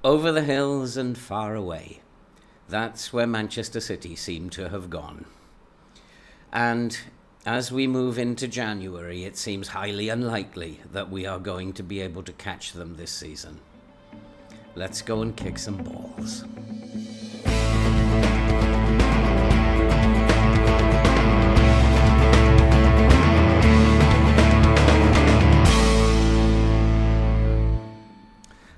Over the hills and far away. That's where Manchester City seem to have gone. And as we move into January, it seems highly unlikely that we are going to be able to catch them this season. Let's go and kick some balls.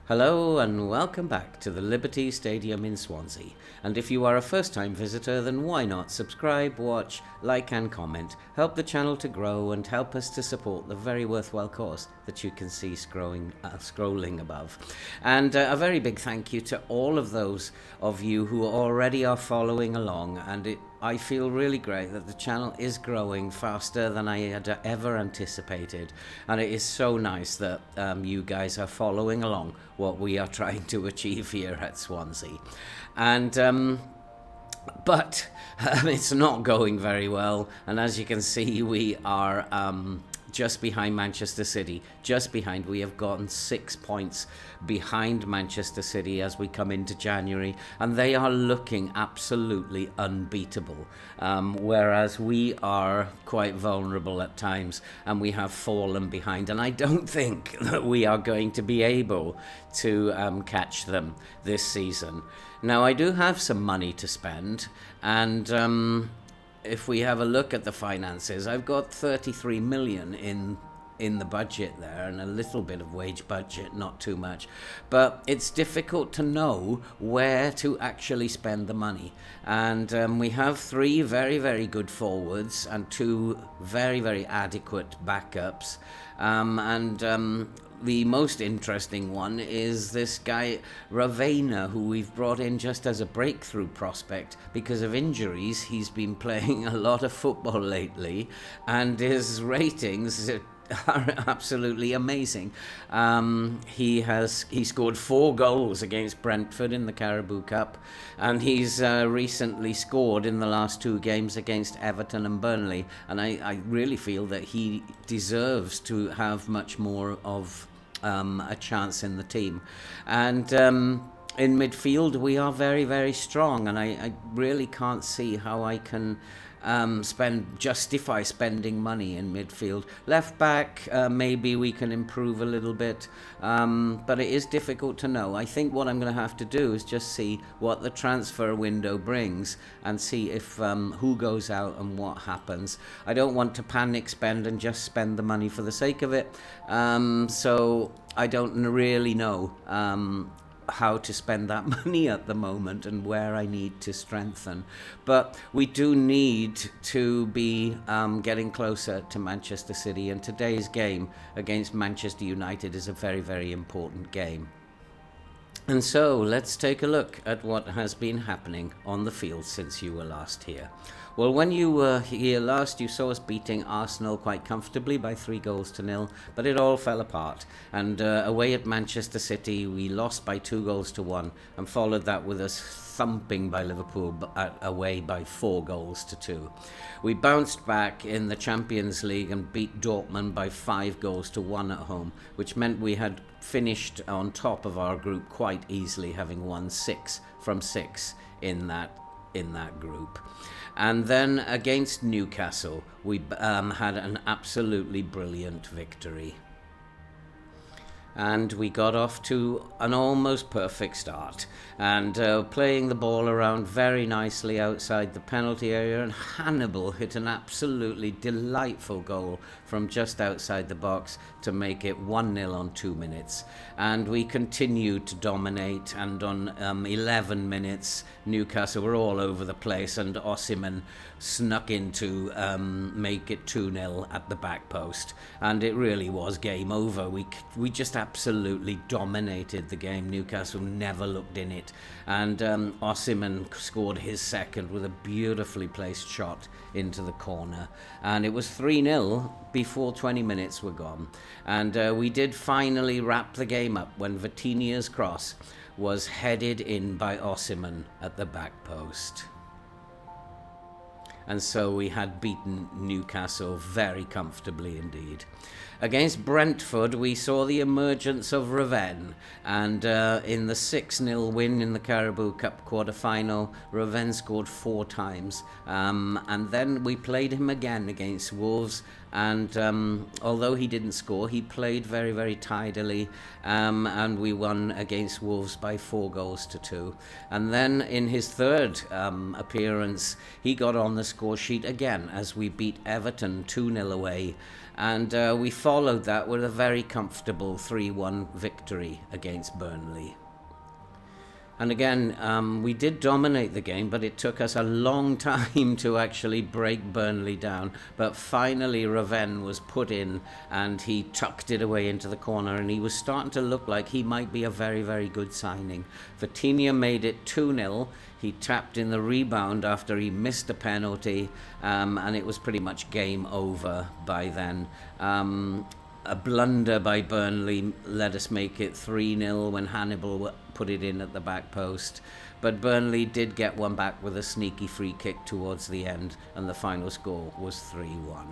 Hello and welcome back to the Liberty Stadium in Swansea. And if you are a first-time visitor, then why not subscribe, watch, like and comment. Help the channel to grow and help us to support the very worthwhile cause that you can see scrolling above. And a very big thank you to all of those of you who already are following along, and I feel really great that the channel is growing faster than I had ever anticipated, and it is so nice that you guys are following along what we are trying to achieve here at Swansea. And but it's not going very well, and as you can see, we are just behind Manchester City. Just behind. We have gotten 6 points behind Manchester City as we come into January, and they are looking absolutely unbeatable, whereas we are quite vulnerable at times and we have fallen behind, and I don't think that we are going to be able to catch them this season. Now, I do have some money to spend, and if we have a look at the finances, I've got 33 million in the budget there, and a little bit of wage budget, not too much, but it's difficult to know where to actually spend the money. And we have 3 very, very good forwards and 2 very, very adequate backups, and the most interesting one is this guy Ravena, who we've brought in just as a breakthrough prospect because of injuries. He's been playing a lot of football lately, and his ratings are absolutely amazing. He scored 4 goals against Brentford in the Carabao Cup, and he's recently scored in the last 2 games against Everton and Burnley, and I really feel that he deserves to have much more of a chance in the team. And in midfield we are very, very strong, and I really can't see how I can justify spending money in midfield. Left back, maybe we can improve a little bit, but it is difficult to know. I think what I'm going to have to do is just see what the transfer window brings and see if who goes out and what happens. I don't want to panic spend and just spend the money for the sake of it, so I don't really know how to spend that money at the moment and where I need to strengthen. But we do need to be getting closer to Manchester City, and today's game against Manchester United is a very, very important game. And so let's take a look at what has been happening on the field since you were last here. Well, when you were here last, you saw us beating Arsenal quite comfortably by 3-0, but it all fell apart. And away at Manchester City, we lost by 2-1 and followed that with us thumping by Liverpool away by 4-2. We bounced back in the Champions League and beat Dortmund by 5-1 at home, which meant we had finished on top of our group quite easily, having won 6 from 6 in that group. And then against Newcastle, we had an absolutely brilliant victory. And we got off to an almost perfect start, and playing the ball around very nicely outside the penalty area, and Hannibal hit an absolutely delightful goal from just outside the box to make it 1-0 on 2 minutes. And we continued to dominate, and on 11 minutes Newcastle were all over the place, and Osimhen snuck in to make it 2-0 at the back post, and it really was game over. We just absolutely dominated the game. Newcastle never looked in it, and Osimhen scored his second with a beautifully placed shot into the corner, and it was 3-0 before 20 minutes were gone. And we did finally wrap the game up when Vitinha's cross was headed in by Osimhen at the back post. And so we had beaten Newcastle very comfortably indeed. Against Brentford, we saw the emergence of Raven, and in the 6-0 win in the Carabao Cup quarter-final, Raven scored 4 times. And then we played him again against Wolves, and although he didn't score, he played very, very tidily, and we won against Wolves by 4-2. And then in his third appearance, he got on the score sheet again as we beat Everton 2-0 away. And we followed that with a very comfortable 3-1 victory against Burnley. And again, we did dominate the game, but it took us a long time to actually break Burnley down. But finally, Raven was put in, and he tucked it away into the corner, and he was starting to look like he might be a very, very good signing. Vitinha made it 2-0. He tapped in the rebound after he missed a penalty, and it was pretty much game over by then. A blunder by Burnley let us make it 3-0 when Hannibal put it in at the back post. But Burnley did get one back with a sneaky free kick towards the end, and the final score was 3-1.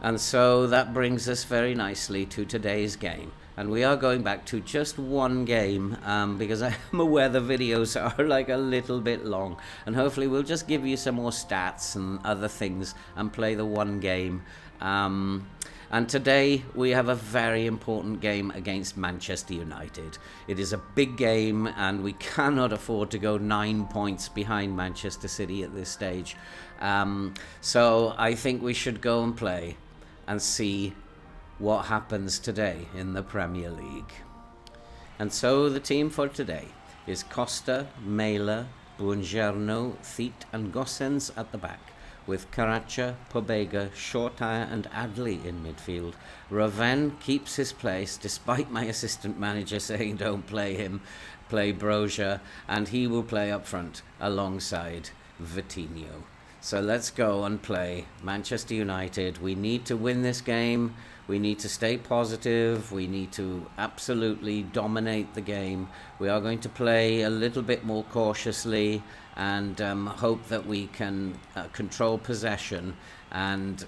And so that brings us very nicely to today's game. And we are going back to just one game, because I am aware the videos are like a little bit long. And hopefully we'll just give you some more stats and other things and play the one game. And today we have a very important game against Manchester United. It is a big game, and we cannot afford to go 9 points behind Manchester City at this stage. So I think we should go and play and see what happens today in the Premier League. And so the team for today is Costa, Mela, Buongiorno, Thit and Gossens at the back, with Karacha, Pobega, Shortire and Adley in midfield. Raven keeps his place despite my assistant manager saying don't play him, play Broja, and he will play up front alongside Vitinho. So let's go and play Manchester United. We need to win this game. We need to stay positive. We need to absolutely dominate the game. We are going to play a little bit more cautiously and hope that we can control possession and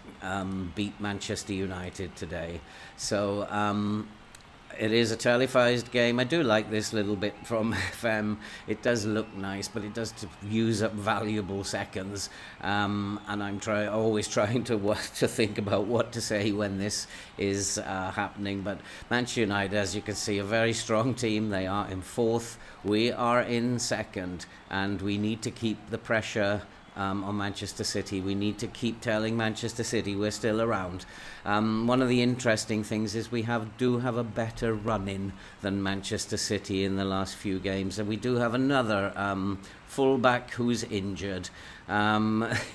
beat Manchester United today. So it is a televised game. I do like this little bit from FM. It does look nice, but it does use up valuable seconds. And I'm always trying to think about what to say when this is happening. But Manchester United, as you can see, a very strong team. They are in 4th. We are in 2nd, and we need to keep the pressure on Manchester City. We need to keep telling Manchester City we're still around. One of the interesting things is we do have a better run-in than Manchester City in the last few games, and we do have another fullback who's injured.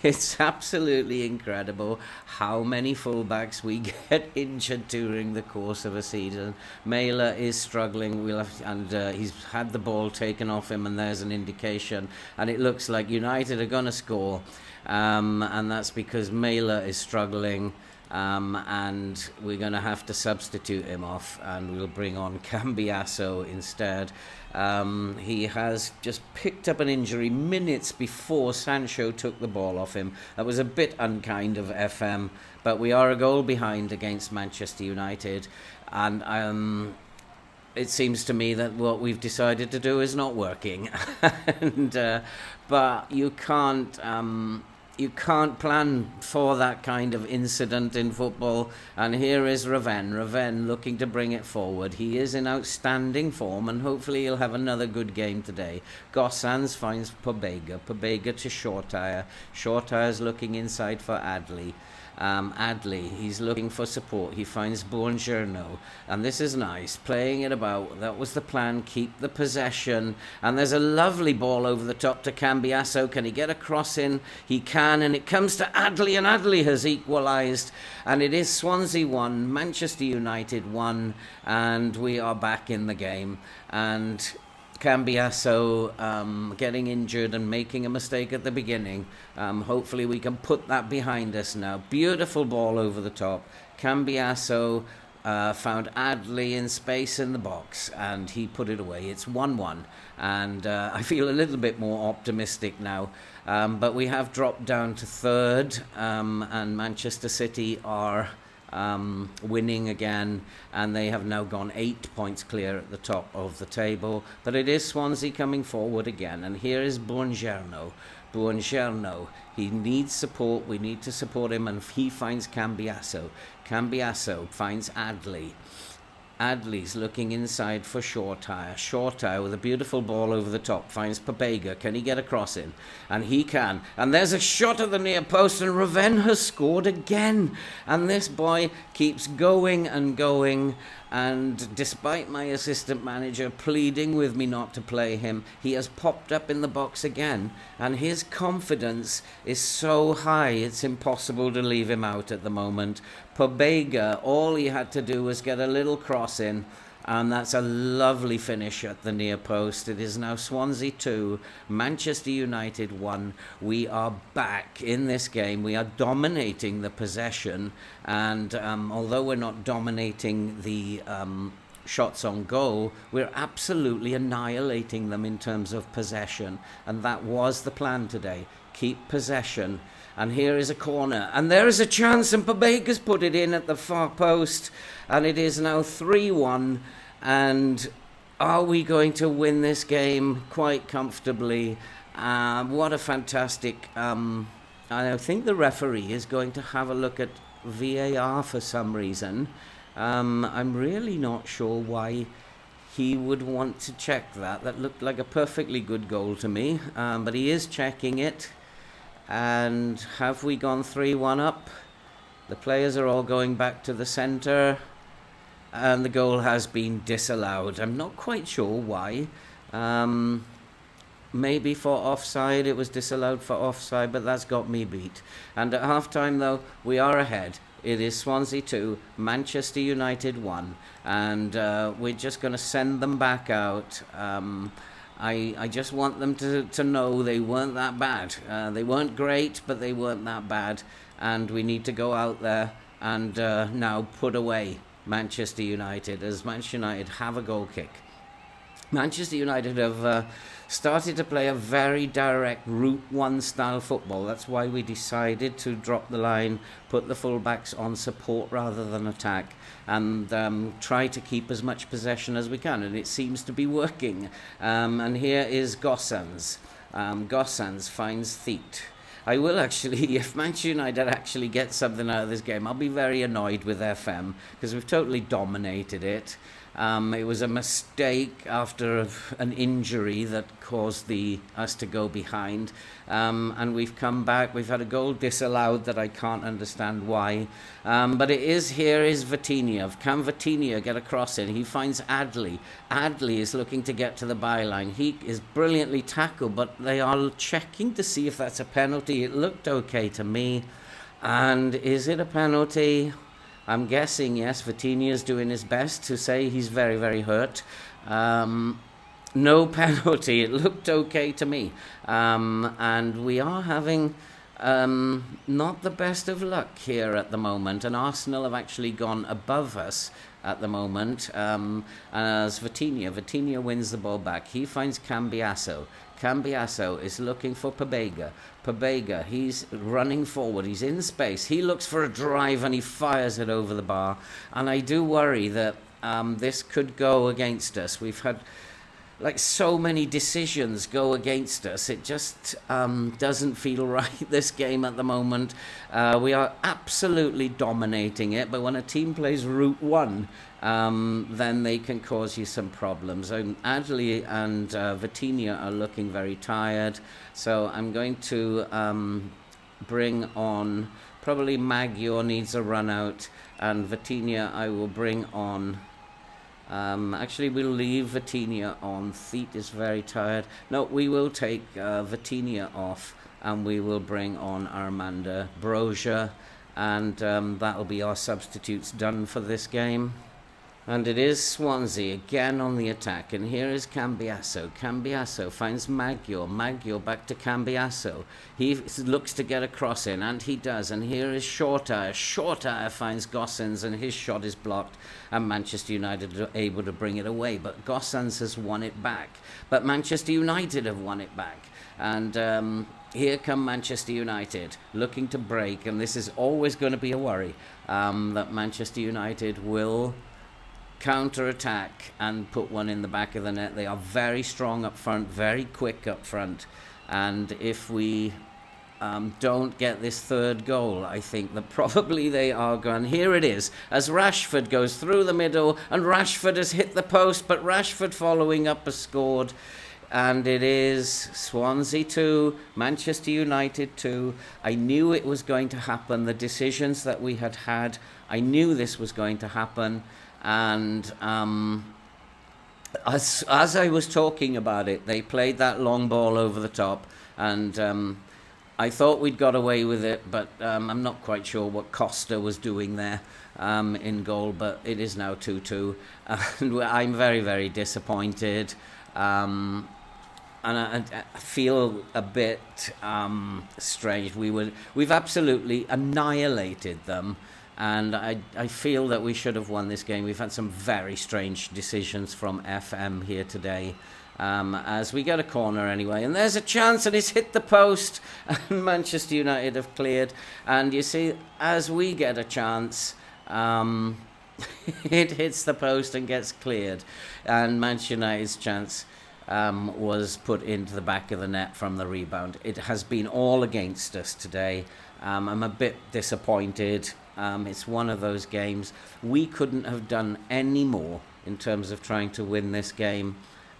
It's absolutely incredible how many fullbacks we get injured during the course of a season. Mela is struggling, he's had the ball taken off him, and there's an indication, and it looks like United are going to score, and that's because Mela is struggling. And we're going to have to substitute him off, and we'll bring on Cambiasso instead. He has just picked up an injury minutes before Sancho took the ball off him. That was a bit unkind of FM, but we are a goal behind against Manchester United, and it seems to me that what we've decided to do is not working. But you can't plan for that kind of incident in football. And here is Raven looking to bring it forward. He is in outstanding form, and hopefully he'll have another good game today. Gossans finds Pobega to Shortire. Shortire's looking inside for Adley. Adley, he's looking for support. He finds Buongiorno, and this is nice, playing it about. That was the plan, keep the possession, and there's a lovely ball over the top to Cambiasso. Can he get a cross in? He can, and it comes to Adley, and Adley has equalised, and it is Swansea 1, Manchester United 1, and we are back in the game. And Cambiasso getting injured and making a mistake at the beginning. Hopefully we can put that behind us now. Beautiful ball over the top. Cambiasso found Adley in space in the box, and he put it away. It's 1-1, and I feel a little bit more optimistic now. But we have dropped down to 3rd, and Manchester City are winning again, and they have now gone 8 points clear at the top of the table. But it is Swansea coming forward again, and here is Buongiorno. He needs support. We need to support him, and he finds Cambiasso. Cambiasso finds Adley. Adley's looking inside for Shortire. Shortire with a beautiful ball over the top finds Pobega. Can he get a cross in? And he can. And there's a shot at the near post, and Raven has scored again. And this boy keeps going and going. And despite my assistant manager pleading with me not to play him, he has popped up in the box again. And his confidence is so high, it's impossible to leave him out at the moment. Pobega, all he had to do was get a little cross in, and that's a lovely finish at the near post. It is now Swansea 2, Manchester United 1. We are back in this game. We are dominating the possession, and although we're not dominating the shots on goal, we're absolutely annihilating them in terms of possession, and that was the plan today. Keep possession. And here is a corner, and there is a chance, and Pobega's put it in at the far post, and it is now 3-1. And are we going to win this game quite comfortably? What a fantastic... I think the referee is going to have a look at VAR for some reason. I'm really not sure why he would want to check that. That looked like a perfectly good goal to me, but he is checking it. And have we gone 3-1 up? The players are all going back to the centre, and the goal has been disallowed. I'm not quite sure why. Maybe for offside. It was disallowed for offside, but that's got me beat. And at half-time, though, we are ahead. It is Swansea 2, Manchester United 1, and we're just going to send them back out. I just want them to know they weren't that bad. They weren't great, but they weren't that bad. And we need to go out there and now put away Manchester United, as Manchester United have a goal kick. Manchester United have started to play a very direct Route 1 style football. That's why we decided to drop the line, put the fullbacks on support rather than attack, and try to keep as much possession as we can, and it seems to be working. And here is Gossans. Gossans finds Theet. I will actually, if Manchester United actually get something out of this game, I'll be very annoyed with FM, because we've totally dominated it. It was a mistake after an injury that caused us to go behind, and we've come back. We've had a goal disallowed that I can't understand why, but here is Vitinha. Can Vitinha get a cross in? He finds Adley. Adley is looking to get to the byline. He is brilliantly tackled, but they are checking to see if that's a penalty. It looked okay to me. And is it a penalty? I'm guessing, yes. Vitinha is doing his best to say he's very, very hurt. No penalty. It looked okay to me. And we are having not the best of luck here at the moment. And Arsenal have actually gone above us at the moment. As Vitinha wins the ball back. He finds Cambiasso. Cambiasso is looking for Pobega. Pobega, he's running forward. He's in space. He looks for a drive and he fires it over the bar. And I do worry that this could go against us. We've had so many decisions go against us. It just doesn't feel right, this game at the moment. We are absolutely dominating it, but when a team plays Route 1, then they can cause you some problems. Adley and Vitinha are looking very tired, so I'm going to bring on, probably Magyar needs a run out, and Vitinha I will bring on. Actually, we'll leave Vitinha on. Theet is very tired. No, we will take Vitinha off, and we will bring on Armanda Broja, and that'll be our substitutes done for this game. And it is Swansea again on the attack, and here is Cambiasso. Cambiasso finds Maggio. Maggio back to Cambiasso. He looks to get a cross in, and he does. And here is Shortire. Shortire finds Gossens, and his shot is blocked. And Manchester United are able to bring it away. But Gossens has won it back. But Manchester United have won it back. And here come Manchester United looking to break. And this is always going to be a worry, that Manchester United will counter-attack and put one in the back of the net. They are very strong up front, very quick up front, and if we don't get this third goal, I think that probably they are gone. Here it is, as Rashford goes through the middle, and Rashford has hit the post, but Rashford following up has scored, and it is Swansea 2, Manchester United 2. I knew it was going to happen. The decisions that we had had, I knew this was going to happen. And as I was talking about it, they played that long ball over the top, and I thought we'd got away with it, but I'm not quite sure what Costa was doing there in goal, but it is now 2-2, and I'm very, very disappointed, and I feel a bit strange. We've absolutely annihilated them. And I feel that we should have won this game. We've had some very strange decisions from FM here today. As we get a corner anyway. And there's a chance, and it's hit the post. And Manchester United have cleared. And you see, as we get a chance, it hits the post and gets cleared. And Manchester United's chance was put into the back of the net from the rebound. It has been all against us today. I'm a bit disappointed. It's one of those games. We couldn't have done any more in terms of trying to win this game.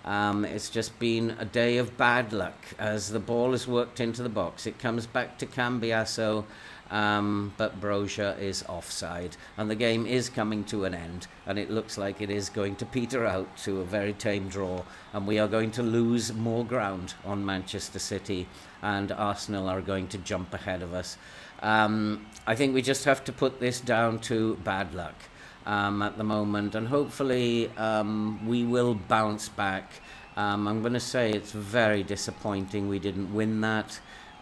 It's just been a day of bad luck as the ball is worked into the box. It comes back to Cambiasso, but Broja is offside. And the game is coming to an end. And it looks like it is going to peter out to a very tame draw. And we are going to lose more ground on Manchester City. And Arsenal are going to jump ahead of us. I think we just have to put this down to bad luck at the moment, and hopefully we will bounce back. I'm going to say it's very disappointing we didn't win that,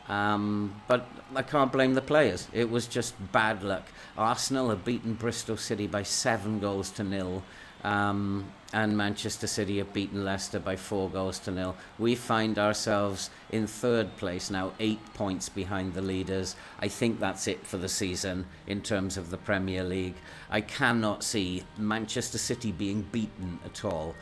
but I can't blame the players. It was just bad luck. Arsenal have beaten Bristol City by 7-0, and Manchester City have beaten Leicester by 4-0. We find ourselves in third place now, 8 points behind the leaders. I think that's it for the season in terms of the Premier League. I cannot see Manchester City being beaten at all.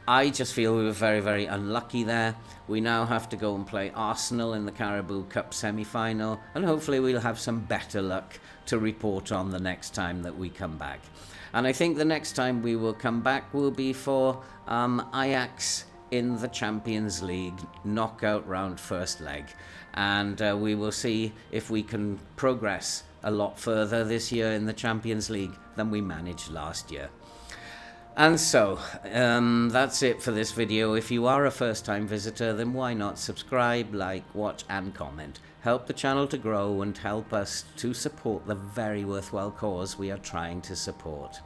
I just feel we were very, very unlucky there. We now have to go and play Arsenal in the Carabao Cup semi-final, and hopefully we'll have some better luck to report on the next time that we come back. And I think the next time we will come back will be for Ajax in the Champions League knockout round first leg. And we will see if we can progress a lot further this year in the Champions League than we managed last year. And so, that's it for this video. If you are a first-time visitor, then why not subscribe, like, watch, and comment. Help the channel to grow and help us to support the very worthwhile cause we are trying to support.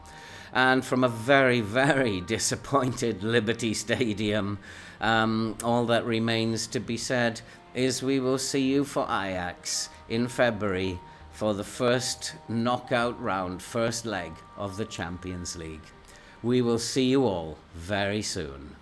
And from a very, very disappointed Liberty Stadium, all that remains to be said is we will see you for Ajax in February for the first knockout round, first leg of the Champions League. We will see you all very soon.